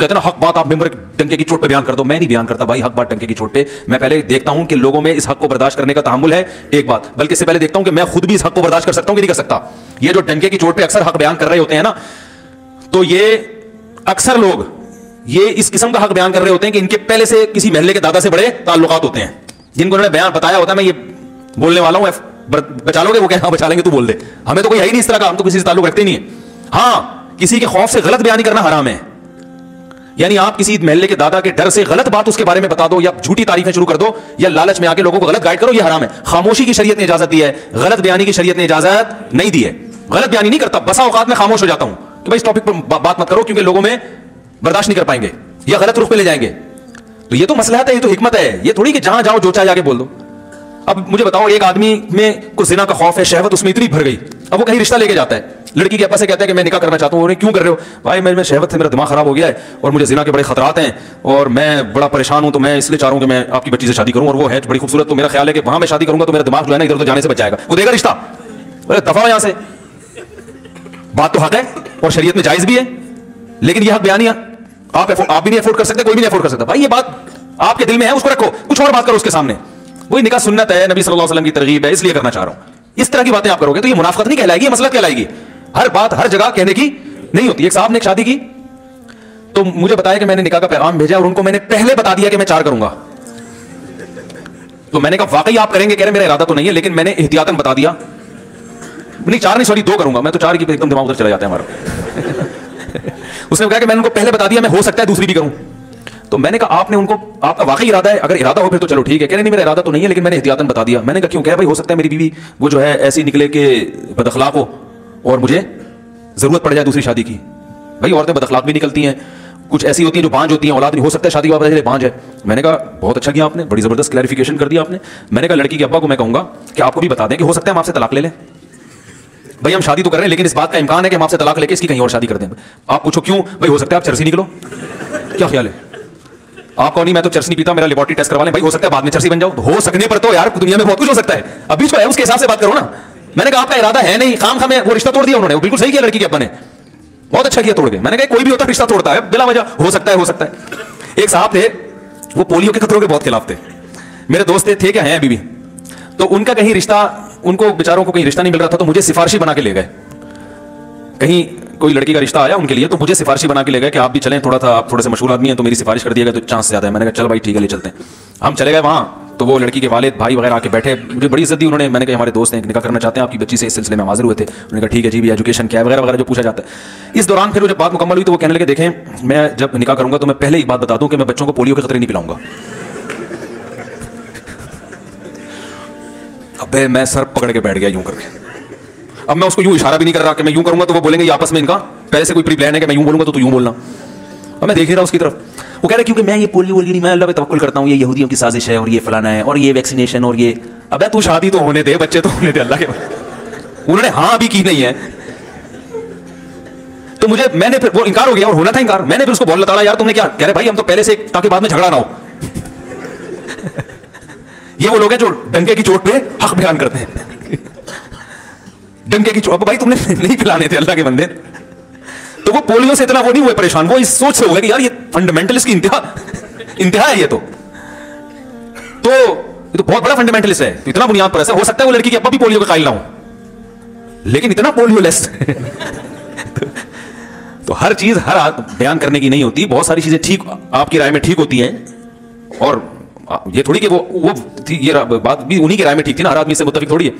कहते हैं ना हक बात आप मेंबर डंके की चोट पे बयान कर दो। मैं नहीं बयान करता भाई हक बात डंके की चोट पे। मैं पहले देखता हूं कि लोगों में इस हक को बर्दाश्त करने का तहम्मुल है, एक बात, बल्कि इससे पहले देखता हूं कि मैं खुद भी इस हक को बर्दाश्त कर सकता हूं कि नहीं कर सकता। ये जो डंके की चोट पे अक्सर हक बयान कर रहे होते हैं ना, तो ये अक्सर लोग ये इस किस्म का हक बयान कर रहे होते हैं कि इनके पहले से किसी महल्ले के दादा से बड़े ताल्लुकात होते हैं, जिनको उन्होंने बयान बताया होता है मैं ये बोलने वाला हूं, बचा लोगे? वो कहें हाँ बचा लेंगे, तू बोल दे। हमें तो कोई है ही नहीं इस तरह का, हम तो किसी से ताल्लुक रखते नहीं है। हाँ, किसी के खौफ से गलत बयानी करना हराम है, यानी आप किसी महल्ले के दादा के डर से गलत बात उसके बारे में बता दो या झूठी तारीफें शुरू कर दो या लालच में आके लोगों को गलत गाइड करो, यह हराम है। खामोशी की शरीयत ने इजाजत दी है, गलत बयानी की शरीयत ने इजाजत नहीं दी है। गलत बयानी नहीं करता, बसा औकात में खामोश हो जाता हूं कि भाई इस टॉपिक पर बात मत करो क्योंकि लोगों में बर्दाश्त नहीं कर पाएंगे या गलत रुख पे ले जाएंगे। तो ये तो मसलहत है, ये तो हिकमत है, ये थोड़ी कि जहां जाओ जो चाहे जाके बोल दो। अब मुझे बताओ, एक आदमी में कुछ जिना का खौफ है, शहवत उसमें इतनी भर गई, अब वो कहीं रिश्ता लेके जाता है, लड़की के अब्बा से कहता है कि मैं निकाह करना चाहता हूं। क्यों कर रहे हो? भाई मैं शहवत से मेरा दिमाग खराब हो गया है और मुझे जिना के बड़े खतरात हैं और मैं बड़ा परेशान हूं, तो मैं इसलिए चाह रहा हूं कि मैं आपकी बच्ची से शादी करूं और वो है बड़ी खूबसूरत, तो मेरा ख्याल है कि वहां मैं शादी करूंगा तो मेरा दिमाग जो है ना इधर उधर जाने से बच जाएगा। वो देगा रिश्ता? अरे दफा यहां से। बात तो हक है और शरीयत में जायज भी है, लेकिन यह हक बयानिया आप भी नहीं अफोर्ड कर सकते, कोई भी नहीं अफोर्ड कर सकता। भाई ये बात आपके दिल में है, उसको रखो, कुछ और बात करो उसके सामने। वही निकाह सुन्नत है, नबी सल्लल्लाहु अलैहि वसल्लम की तरगीब है, इसलिए करना चाह रहा हूं। इस तरह की बातें आप करोगे तो ये मुनाफिकत नहीं कहलाएगी, ये मसलहत कहलाएगी। हर बात हर जगह कहने की नहीं होती। एक साहब ने एक शादी की तो मुझे बताया कि मैंने निकाह का पैगाम भेजा और उनको मैंने पहले बता दिया कि मैं 4 करूंगा। तो मैंने कहा वाकई आप करेंगे? कह रहे मेरा इरादा तो नहीं है, लेकिन मैंने एहतियातन बता दिया। नहीं 4 नहीं, सॉरी 2 करूंगा। मैं तो 4 की एकदम दिमाग उधर चला जाता है हमारा। उसने कहा कि मैंने उनको पहले बता दिया, मैं हो सकता है दूसरी भी करूं। तो मैंने कहा आपने उनको, आपका वाकई इरादा है? अगर इरादा हो फिर तो चलो ठीक है। कह रहे नहीं मेरा इरादा तो नहीं है, लेकिन मैंने एहतियातन बता दिया। मैंने कहा क्यों? कह भाई हो सकता है मेरी बीवी वो जो है ऐसी निकले कि बदअखलाक हो और मुझे जरूरत पड़ जाए दूसरी शादी की। भाई औरतें बदअखलाक भी निकलती हैं, कुछ ऐसी होती हैं जो बांझ होती हैं, औलाद नहीं हो सकता है शादी के बाद बांझ है। मैंने कहा बहुत अच्छा किया आपने, बड़ी जबरदस्त क्लैरिफिकेशन कर दिया आपने। मैंने कहा लड़की के अब्बा को मैं कहूंगा कि आपको भी बता दें कि हो सकता है हम आपसे तलाक ले लें। भाई हम शादी तो कर रहे हैं लेकिन इस बात का इम्कान है कि हम आपसे तलाक लेके इसकी कहीं और शादी कर दें। आप पूछो क्यों? भाई हो सकता है आप चरसी निकलो। क्या ख्याल है आपको? नहीं मैं तो चरस नहीं पीता, मेरा लेबोरेटरी टेस्ट करवा लें। भाई हो सकता है बाद में चरसी बन जाओ। हो सकने पर तो यार दुनिया में बहुत कुछ हो सकता है, अभी जो है उसके हिसाब से बात करो ना। मैंने कहा आपका इरादा है नहीं, खाम में वो रिश्ता तोड़ दिया उन्होंने। वो बिल्कुल सही किया लड़की के अब्बा ने, बहुत अच्छा किया तोड़ के। मैंने कहा कोई भी होता रिश्ता तोड़ता है बिला वजह, हो सकता है हो सकता है। एक साहब थे वो पोलियो के खतरों के बहुत खिलाफ थे, मेरे दोस्त थे क्या हैं अभी भी। तो उनका कहीं रिश्ता, उनको बेचारों को कहीं रिश्ता नहीं मिल रहा था, तो मुझे सिफारिशी बना के ले गए। कहीं कोई लड़की का रिश्ता आया उनके लिए, तो मुझे सिफारिशी बना के ले गए कि आप भी चलें, थोड़ा सा आप थोड़े से मशहूर आदमी हैं तो मेरी सिफारिश कर दिएगा तो चांस ज्यादा है। मैंने कहा चल भाई ठीक है ले चलते हैं। हम चले गए वहाँ, तो वो लड़की के वालिद भाई वगैरह आके बैठे, मुझे बड़ी इज्जत दी उन्होंने। मैंने कहा हमारे दोस्त हैं निकाह करना चाहते हैं आपकी बच्ची से, इस सिलसिले में हाजिर हुए थे। उन्होंने कहा ठीक है जी भी एजुकेशन क्या है वगैरह वगैरह जो पूछा जाता है। इस दौरान फिर जब बात मुकम्मल हुई तो वो कहने लगे देखें मैं जब निकाह करूंगा तो मैं पहले एक बात बता दूं कि मैं बच्चों को पोलियो के खतरे नहीं पिलाऊंगा। अबे मैं सर पकड़ के बैठ गया यूं करके। अब मैं उसको यूं इशारा भी नहीं कर रहा कि मैं यूं करूंगा तो वो बोलेंगे आपस में इनका पहले से कोई प्री प्लान है कि मैं यूं बोलूंगा तो तू यूं बोलना। और मैं देख ही रहा उसकी तरफ। वो कह रहे क्योंकि मैं ये पोलियो नहीं, मैं अल्लाह पे तवक्कुल करता हूँ, ये यहूदियों की साजिश है और ये फलाना है और ये वैक्सीनेशन और ये। अबे तू शादी तो होने दे, बच्चे तो होने दे अल्लाह के। उन्होंने हाँ भी की नहीं है तो मुझे, मैंने फिर वो इनकार हो गया और होना था इनकार। मैंने फिर उसको बोल लताड़ा यार तुमने क्या? कह रहे भाई हम तो पहले से ताकि बाद में झगड़ा ना हो। ये वो लोग हैं जो डंके की चोट पे हक बयान करते हैं। डंके की चोट भाई तुमने नहीं पिलाने थे अल्लाह के बंदे। तो वो पोलियो से इतना वो नहीं हुए परेशान, वो इस सोच से हो गए कि यार ये फंडामेंटलिस्ट की इंतहा है ये तो बहुत बड़ा फंडामेंटलिस्ट है, तो इतना बुनियाद पर ऐसा हो सकता है वो लड़की के अब्बा भी पोलियो का कायल ना हो, लेकिन इतना पोलियो लेस। तो हर चीज हर बयान करने की नहीं होती, बहुत सारी चीजें ठीक आपकी राय में ठीक होती हैं और ये थोड़ी कि वो ये बात भी उन्हीं की राय में ठीक थी ना, हर आदमी से मुत्तफिक थोड़ी है।